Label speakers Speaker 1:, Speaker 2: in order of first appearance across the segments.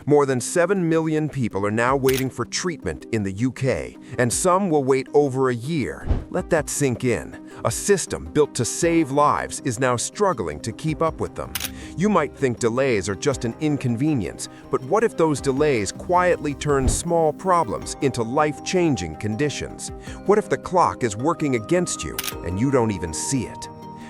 Speaker 1: More than 7 million people are now waiting for treatment in the UK, and some will wait over a year. Let that sink in. A system built to save lives is now struggling to keep up with them. You might think delays are just an inconvenience, but what if those delays quietly turn small problems into life-changing conditions? What if the clock is working against you and you don't even see it?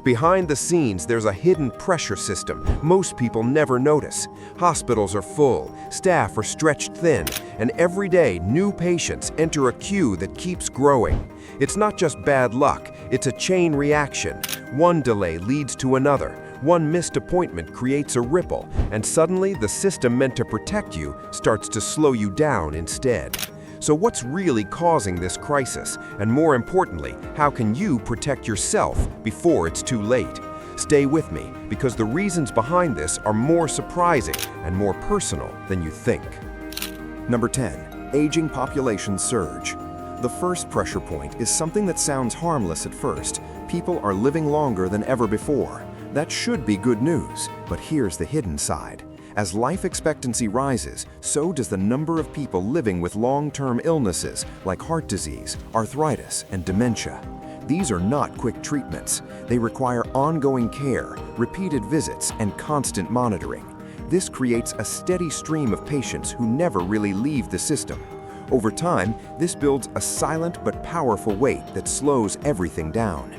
Speaker 1: Behind the scenes, there's a hidden pressure system most people never notice. Hospitals are full, staff are stretched thin, and every day new patients enter a queue that keeps growing. It's not just bad luck, it's a chain reaction. One delay leads to another. One missed appointment creates a ripple, and suddenly the system meant to protect you starts to slow you down instead. So what's really causing this crisis? And more importantly, how can you protect yourself before it's too late? Stay with me, because the reasons behind this are more surprising and more personal than you think.
Speaker 2: Number 10. Aging population surge. The first pressure point is something that sounds harmless at first. People are living longer than ever before. That should be good news, but here's the hidden side. As life expectancy rises, so does the number of people living with long-term illnesses like heart disease, arthritis, and dementia. These are not quick treatments. They require ongoing care, repeated visits, and constant monitoring. This creates a steady stream of patients who never really leave the system. Over time, this builds a silent but powerful weight that slows everything down.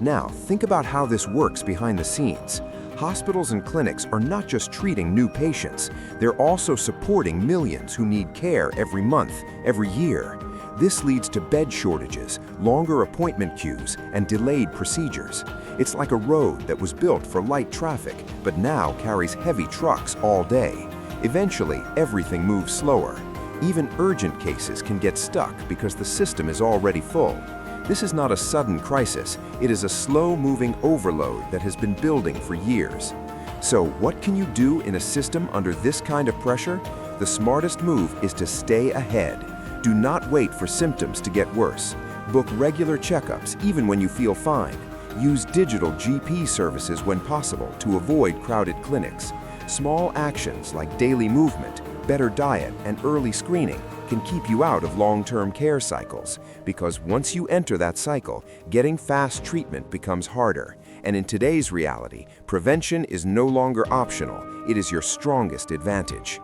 Speaker 2: Now, think about how this works behind the scenes. Hospitals and clinics are not just treating new patients, they're also supporting millions who need care every month, every year. This leads to bed shortages, longer appointment queues, and delayed procedures. It's like a road that was built for light traffic, but now carries heavy trucks all day. Eventually, everything moves slower. Even urgent cases can get stuck because the system is already full. This is not a sudden crisis, it is a slow-moving overload that has been building for years. So what can you do in a system under this kind of pressure? The smartest move is to stay ahead. Do not wait for symptoms to get worse. Book regular checkups even when you feel fine. Use digital GP services when possible to avoid crowded clinics. Small actions like daily movement, better diet, and early screening can keep you out of long-term care cycles, because once you enter that cycle, getting fast treatment becomes harder. And in today's reality, prevention is no longer optional, it is your strongest advantage.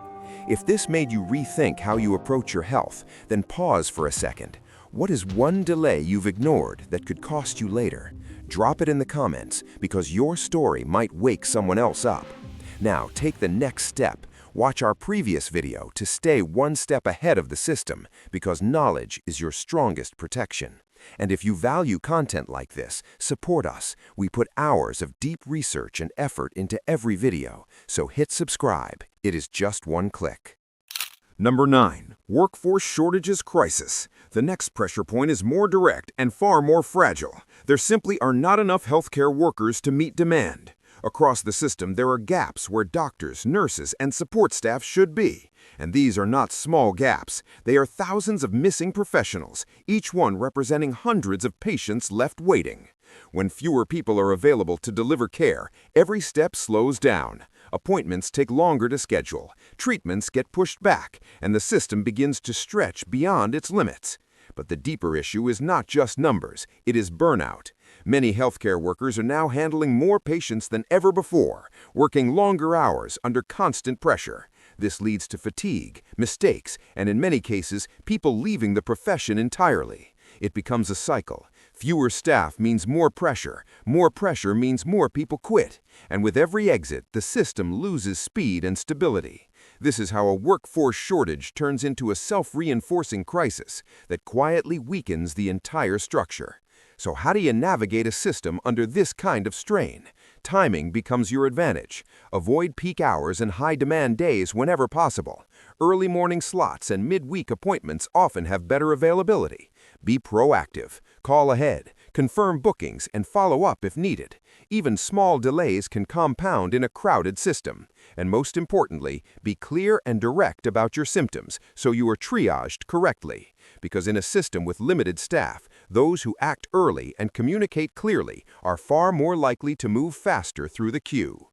Speaker 2: If this made you rethink how you approach your health, then pause for a second. What is one delay you've ignored that could cost you later? Drop it in the comments, because your story might wake someone else up. Now, take the next step. Watch our previous video to stay one step ahead of the system, because knowledge is your strongest protection. And if you value content like this, support us. We put hours of deep research and effort into every video, so hit subscribe. It is just one click.
Speaker 3: Number 9. Workforce shortages crisis. The next pressure point is more direct and far more fragile. There simply are not enough healthcare workers to meet demand. Across the system, there are gaps where doctors, nurses, and support staff should be. And these are not small gaps. They are thousands of missing professionals, each one representing hundreds of patients left waiting. When fewer people are available to deliver care, every step slows down. Appointments take longer to schedule, treatments get pushed back, and the system begins to stretch beyond its limits. But the deeper issue is not just numbers, it is burnout. Many healthcare workers are now handling more patients than ever before, working longer hours under constant pressure. This leads to fatigue, mistakes, and in many cases, people leaving the profession entirely. It becomes a cycle. Fewer staff means more pressure means more people quit, and with every exit, the system loses speed and stability. This is how a workforce shortage turns into a self-reinforcing crisis that quietly weakens the entire structure. So how do you navigate a system under this kind of strain? Timing becomes your advantage. Avoid peak hours and high-demand days whenever possible. Early morning slots and midweek appointments often have better availability. Be proactive. Call ahead. Confirm bookings and follow up if needed. Even small delays can compound in a crowded system. And most importantly, be clear and direct about your symptoms so you are triaged correctly. Because in a system with limited staff, those who act early and communicate clearly are far more likely to move faster through the queue.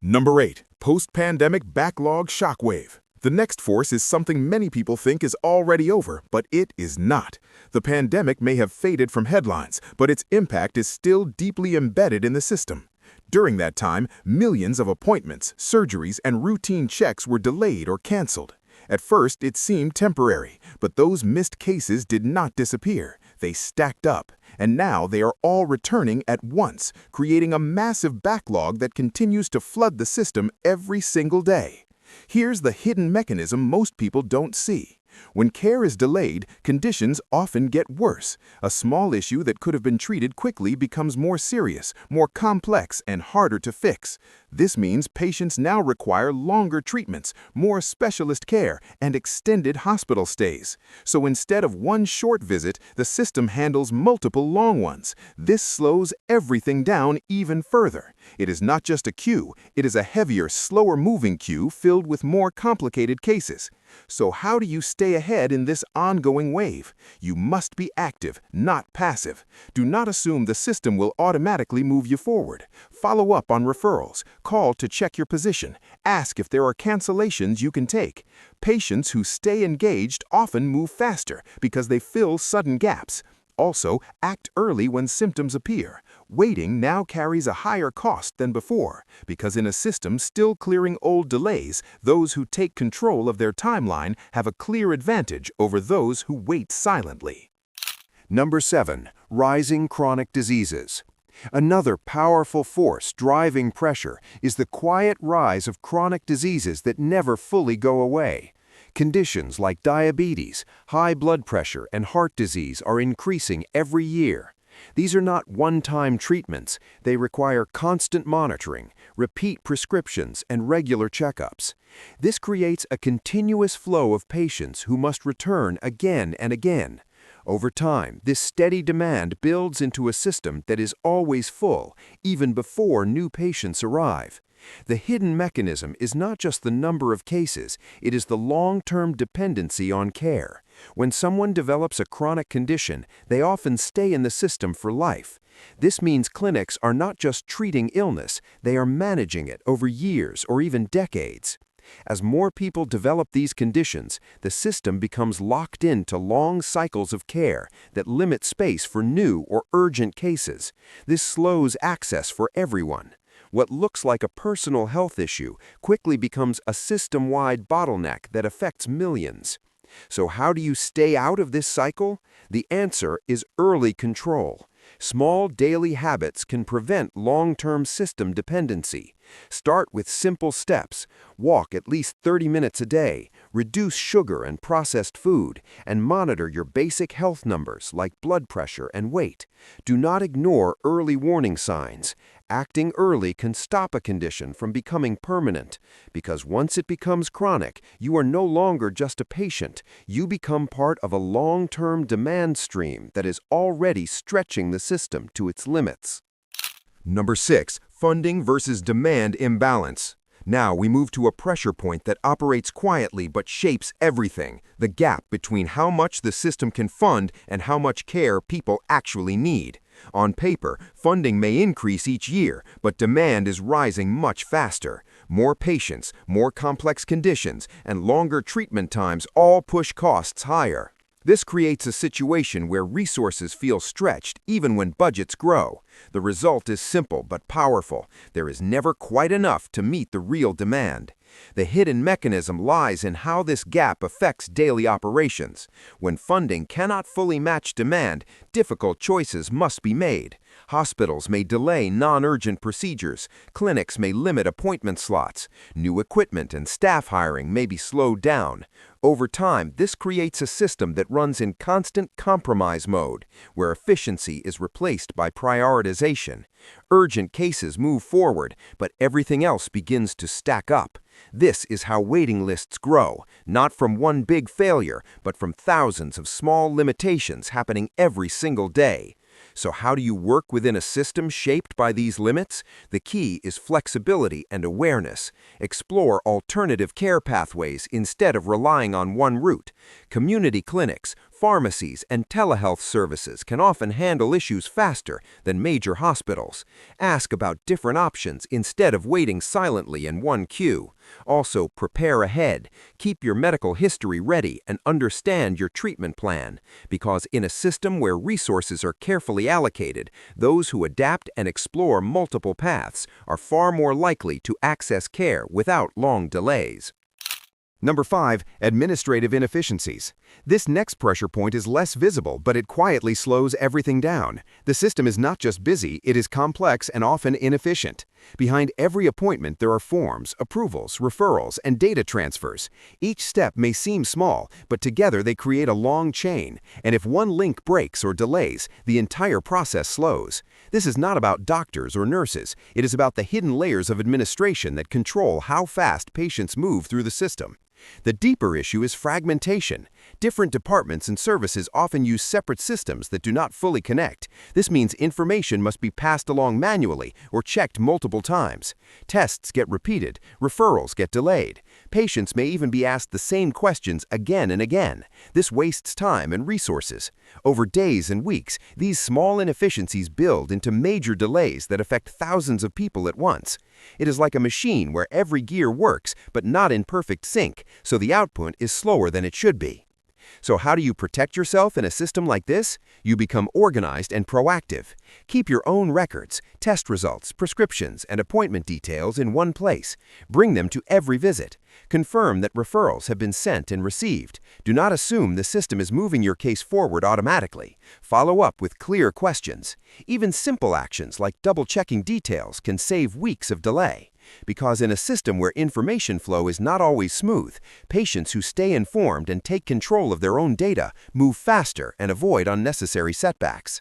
Speaker 4: Number 8. Post-pandemic backlog shockwave.
Speaker 3: The next force is something many people think is already over, but it is not. The pandemic may have faded from headlines, but its impact is still deeply embedded in the system. During that time, millions of appointments, surgeries, and routine checks were delayed or canceled. At first, it seemed temporary, but those missed cases did not disappear. They stacked up, and now they are all returning at once, creating a massive backlog that continues to flood the system every single day. Here's the hidden mechanism most people don't see. When care is delayed, conditions often get worse. A small issue that could have been treated quickly becomes more serious, more complex, and harder to fix. This means patients now require longer treatments, more specialist care, and extended hospital stays. So instead of one short visit, the system handles multiple long ones. This slows everything down even further. It is not just a queue, it is a heavier, slower-moving queue filled with more complicated cases. So how do you stay ahead in this ongoing wave? You must be active, not passive. Do not assume the system will automatically move you forward. Follow up on referrals. Call to check your position. Ask if there are cancellations you can take. Patients who stay engaged often move faster because they fill sudden gaps. Also, act early when symptoms appear. Waiting now carries a higher cost than before, because in a system still clearing old delays, those who take control of their timeline have a clear advantage over those who wait silently.
Speaker 2: Number 7. Rising chronic diseases. Another powerful force driving pressure is the quiet rise of chronic diseases that never fully go away. Conditions like diabetes, high blood pressure, and heart disease are increasing every year. These are not one-time treatments. They require constant monitoring, repeat prescriptions, and regular checkups. This creates a continuous flow of patients who must return again and again. Over time, this steady demand builds into a system that is always full, even before new patients arrive. The hidden mechanism is not just the number of cases, it is the long-term dependency on care. When someone develops a chronic condition, they often stay in the system for life. This means clinics are not just treating illness, they are managing it over years or even decades. As more people develop these conditions, the system becomes locked into long cycles of care that limit space for new or urgent cases. This slows access for everyone. What looks like a personal health issue quickly becomes a system-wide bottleneck that affects millions. So how do you stay out of this cycle? The answer is early control. Small daily habits can prevent long-term system dependency. Start with simple steps. Walk at least 30 minutes a day, reduce sugar and processed food, and monitor your basic health numbers like blood pressure and weight. Do not ignore early warning signs. Acting early can stop a condition from becoming permanent, because once it becomes chronic, you are no longer just a patient. You become part of a long-term demand stream that is already stretching the system to its limits.
Speaker 1: Number 6. Funding versus demand imbalance. Now we move to a pressure point that operates quietly but shapes everything, the gap between how much the system can fund and how much care people actually need. On paper, funding may increase each year, but demand is rising much faster. More patients, more complex conditions, and longer treatment times all push costs higher. This creates a situation where resources feel stretched even when budgets grow. The result is simple but powerful. There is never quite enough to meet the real demand. The hidden mechanism lies in how this gap affects daily operations. When funding cannot fully match demand, difficult choices must be made. Hospitals may delay non-urgent procedures, clinics may limit appointment slots, new equipment and staff hiring may be slowed down. Over time, this creates a system that runs in constant compromise mode, where efficiency is replaced by prioritization. Urgent cases move forward, but everything else begins to stack up. This is how waiting lists grow, not from one big failure, but from thousands of small limitations happening every single day. So how do you work within a system shaped by these limits? The key is flexibility and awareness. Explore alternative care pathways instead of relying on one route. Community clinics, Pharmacies and telehealth services can often handle issues faster than major hospitals. Ask about different options instead of waiting silently in one queue. Also, prepare ahead. Keep your medical history ready and understand your treatment plan, because in a system where resources are carefully allocated, those who adapt and explore multiple paths are far more likely to access care without long delays.
Speaker 2: Number 5. Administrative inefficiencies. This next pressure point is less visible, but it quietly slows everything down. The system is not just busy, it is complex and often inefficient. Behind every appointment, there are forms, approvals, referrals, and data transfers. Each step may seem small, but together they create a long chain, and if one link breaks or delays, the entire process slows. This is not about doctors or nurses. It is about the hidden layers of administration that control how fast patients move through the system. The deeper issue is fragmentation. Different departments and services often use separate systems that do not fully connect. This means information must be passed along manually or checked multiple times. Tests get repeated, referrals get delayed. Patients may even be asked the same questions again and again. This wastes time and resources. Over days and weeks, these small inefficiencies build into major delays that affect thousands of people at once. It is like a machine where every gear works, but not in perfect sync, so the output is slower than it should be. So how do you protect yourself in a system like this? You become organized and proactive. Keep your own records, test results, prescriptions, and appointment details in one place. Bring them to every visit. Confirm that referrals have been sent and received. Do not assume the system is moving your case forward automatically. Follow up with clear questions. Even simple actions like double-checking details can save weeks of delay. Because in a system where information flow is not always smooth, patients who stay informed and take control of their own data move faster and avoid unnecessary setbacks.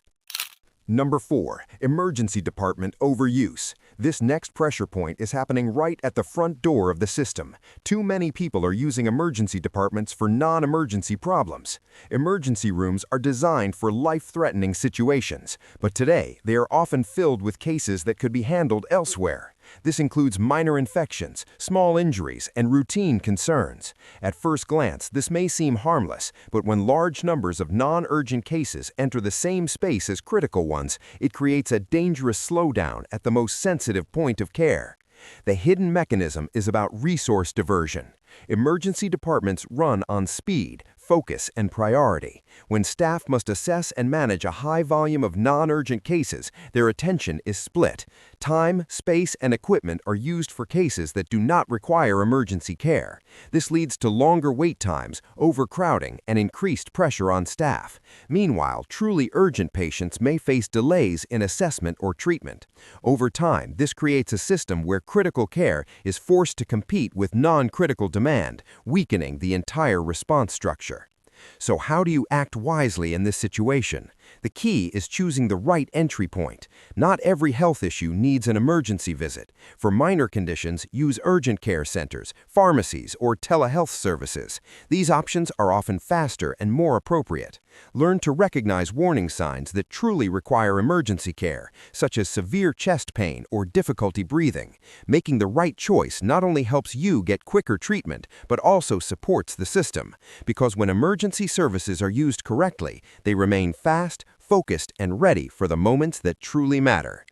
Speaker 3: Number 4. Emergency department overuse. This next pressure point is happening right at the front door of the system. Too many people are using emergency departments for non-emergency problems. Emergency rooms are designed for life-threatening situations, but today they are often filled with cases that could be handled elsewhere. This includes minor infections, small injuries, and routine concerns. At first glance, this may seem harmless, but when large numbers of non-urgent cases enter the same space as critical ones, it creates a dangerous slowdown at the most sensitive point of care. The hidden mechanism is about resource diversion. Emergency departments run on speed, focus, and priority. When staff must assess and manage a high volume of non-urgent cases, their attention is split. Time, space, and equipment are used for cases that do not require emergency care. This leads to longer wait times, overcrowding, and increased pressure on staff. Meanwhile, truly urgent patients may face delays in assessment or treatment. Over time, this creates a system where critical care is forced to compete with non-critical demand, weakening the entire response structure. So how do you act wisely in this situation? The key is choosing the right entry point. Not every health issue needs an emergency visit. For minor conditions, use urgent care centers, pharmacies, or telehealth services. These options are often faster and more appropriate. Learn to recognize warning signs that truly require emergency care, such as severe chest pain or difficulty breathing. Making the right choice not only helps you get quicker treatment, but also supports the system. Because when emergency services are used correctly, they remain fast, focused, and ready for the moments that truly matter.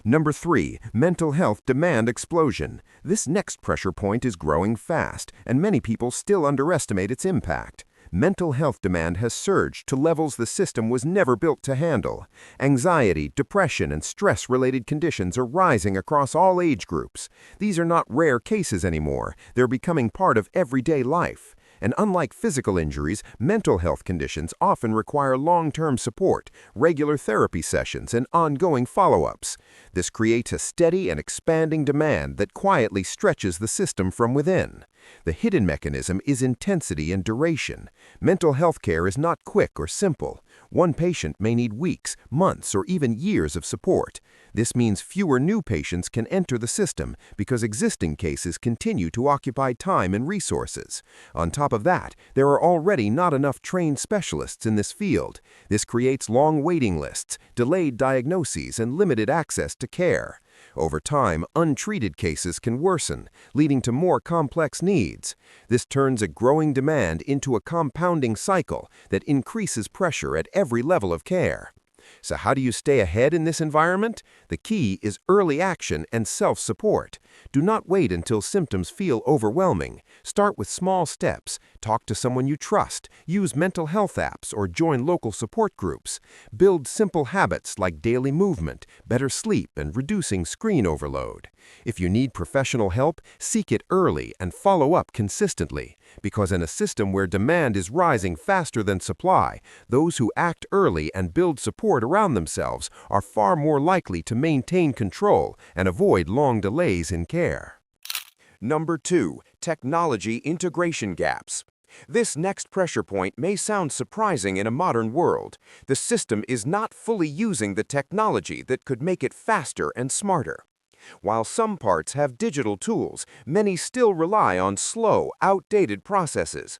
Speaker 3: Number 3. Mental health demand explosion. This next pressure point is growing fast, and many people still underestimate its impact. Mental health demand has surged to levels the system was never built to handle. Anxiety, depression, and stress-related conditions are rising across all age groups. These are not rare cases anymore. They're becoming part of everyday life. And unlike physical injuries, mental health conditions often require long-term support, regular therapy sessions, and ongoing follow-ups. This creates a steady and expanding demand that quietly stretches the system from within. The hidden mechanism is intensity and duration. Mental health care is not quick or simple. One patient may need weeks, months, or even years of support. This means fewer new patients can enter the system because existing cases continue to occupy time and resources. On top of that, there are already not enough trained specialists in this field. This creates long waiting lists, delayed diagnoses, and limited access to care.
Speaker 1: Over time, untreated cases can worsen, leading to more complex needs. This turns a growing demand into a compounding cycle that increases pressure at every level of care. So how do you stay ahead in this environment? The key is early action and self-support. Do not wait until symptoms feel overwhelming. Start with small steps. Talk to someone you trust. Use mental health apps or join local support groups. Build simple habits like daily movement, better sleep, and reducing screen overload. If you need professional help, seek it early and follow up consistently. Because in a system where demand is rising faster than supply, those who act early and build support around themselves are far more likely to maintain control and avoid long delays in care.
Speaker 3: Number 2. Technology integration gaps. This next pressure point may sound surprising in a modern world. The system is not fully using the technology that could make it faster and smarter. While some parts have digital tools, many still rely on slow, outdated processes.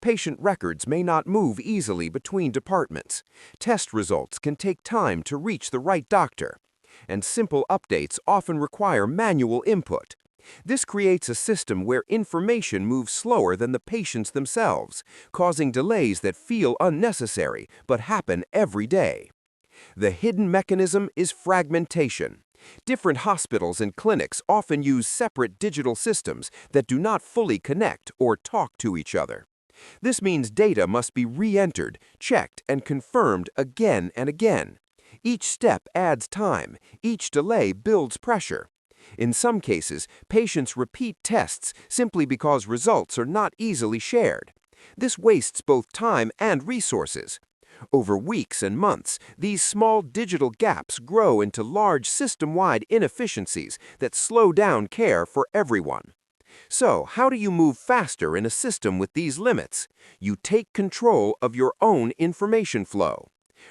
Speaker 3: Patient records may not move easily between departments. Test results can take time to reach the right doctor. And simple updates often require manual input. This creates a system where information moves slower than the patients themselves, causing delays that feel unnecessary but happen every day. The hidden mechanism is fragmentation. Different hospitals and clinics often use separate digital systems that do not fully connect or talk to each other. This means data must be re-entered, checked, and confirmed again and again. Each step adds time. Each delay builds pressure. In some cases, patients repeat tests simply because results are not easily shared. This wastes both time and resources. Over weeks and months, these small digital gaps grow into large system-wide inefficiencies that slow down care for everyone. So, how do you move faster in a system with these limits? You take control of your own information flow.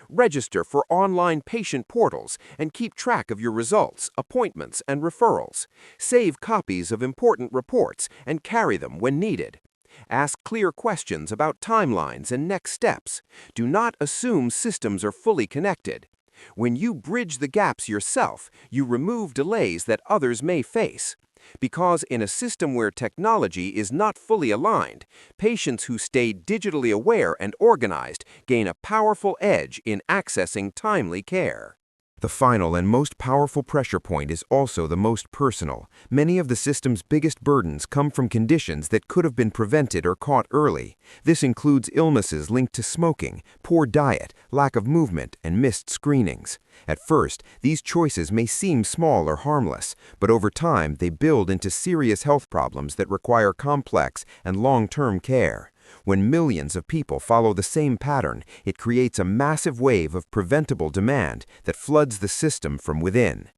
Speaker 3: Register for online patient portals and keep track of your results, appointments, and referrals. Save copies of important reports and carry them when needed. Ask clear questions about timelines and next steps. Do not assume systems are fully connected. When you bridge the gaps yourself, you remove delays that others may face. Because in a system where technology is not fully aligned, patients who stay digitally aware and organized gain a powerful edge in accessing timely care.
Speaker 1: The final and most powerful pressure point is also the most personal. Many of the system's biggest burdens come from conditions that could have been prevented or caught early. This includes illnesses linked to smoking, poor diet, lack of movement, and missed screenings. At first, these choices may seem small or harmless, but over time they build into serious health problems that require complex and long-term care. When millions of people follow the same pattern, it creates a massive wave of preventable demand that floods the system from within.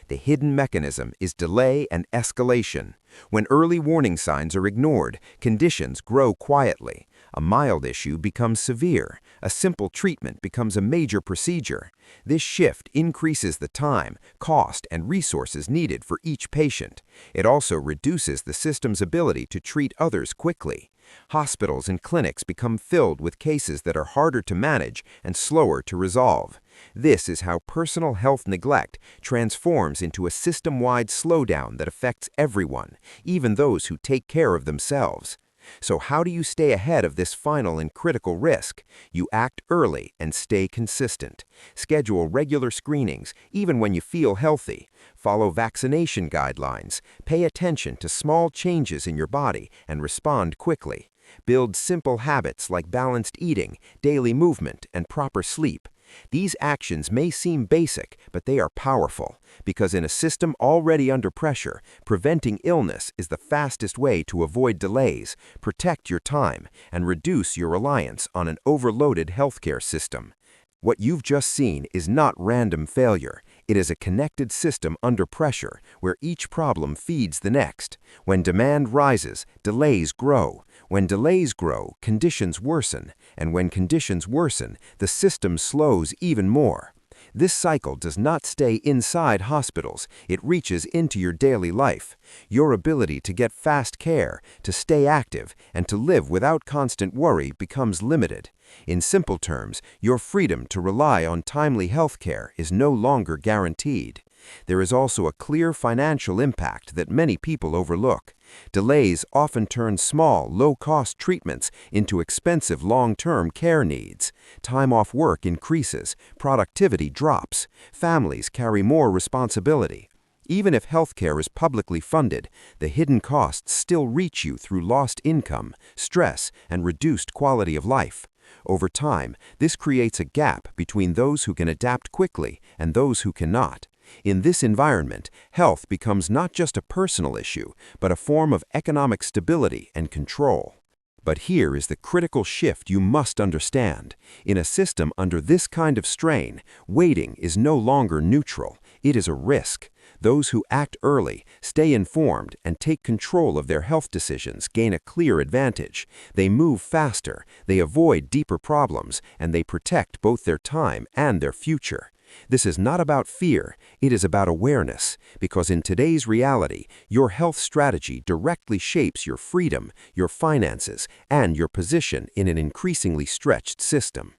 Speaker 1: The hidden mechanism is delay and escalation. When early warning signs are ignored, conditions grow quietly. A mild issue becomes severe. A simple treatment becomes a major procedure. This shift increases the time, cost, and resources needed for each patient. It also reduces the system's ability to treat others quickly. Hospitals and clinics become filled with cases that are harder to manage and slower to resolve. This is how personal health neglect transforms into a system-wide slowdown that affects everyone, even those who take care of themselves. So how do you stay ahead of this final and critical risk? You act early and stay consistent. Schedule regular screenings, even when you feel healthy. Follow vaccination guidelines. Pay attention to small changes in your body and respond quickly. Build simple habits like balanced eating, daily movement, and proper sleep. These actions may seem basic, but they are powerful, because in a system already under pressure, preventing illness is the fastest way to avoid delays, protect your time, and reduce your reliance on an overloaded healthcare system. What you've just seen is not random failure. It is a connected system under pressure, where each problem feeds the next. When demand rises, delays grow. When delays grow, conditions worsen. And when conditions worsen, the system slows even more. This cycle does not stay inside hospitals. It reaches into your daily life. Your ability to get fast care, to stay active, and to live without constant worry becomes limited. In simple terms, your freedom to rely on timely health care is no longer guaranteed. There is also a clear financial impact that many people overlook. Delays often turn small, low-cost treatments into expensive long-term care needs. Time off work increases, productivity drops, families carry more responsibility. Even if healthcare is publicly funded, the hidden costs still reach you through lost income, stress, and reduced quality of life. Over time, this creates a gap between those who can adapt quickly and those who cannot. In this environment, health becomes not just a personal issue, but a form of economic stability and control. But here is the critical shift you must understand. In a system under this kind of strain, waiting is no longer neutral. It is a risk. Those who act early, stay informed, and take control of their health decisions gain a clear advantage. They move faster, they avoid deeper problems, and they protect both their time and their future. This is not about fear, it is about awareness, because in today's reality, your health strategy directly shapes your freedom, your finances, and your position in an increasingly stretched system.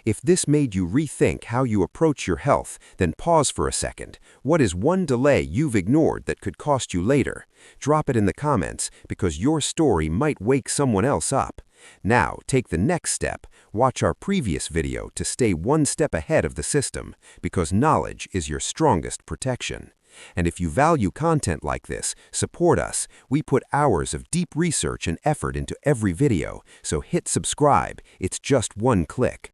Speaker 1: If this made you rethink how you approach your health, then pause for a second. What is one delay you've ignored that could cost you later? Drop it in the comments, because your story might wake someone else up. Now, take the next step. Watch our previous video to stay one step ahead of the system, because knowledge is your strongest protection. And if you value content like this, support us. We put hours of deep research and effort into every video, so hit subscribe. It's just one click.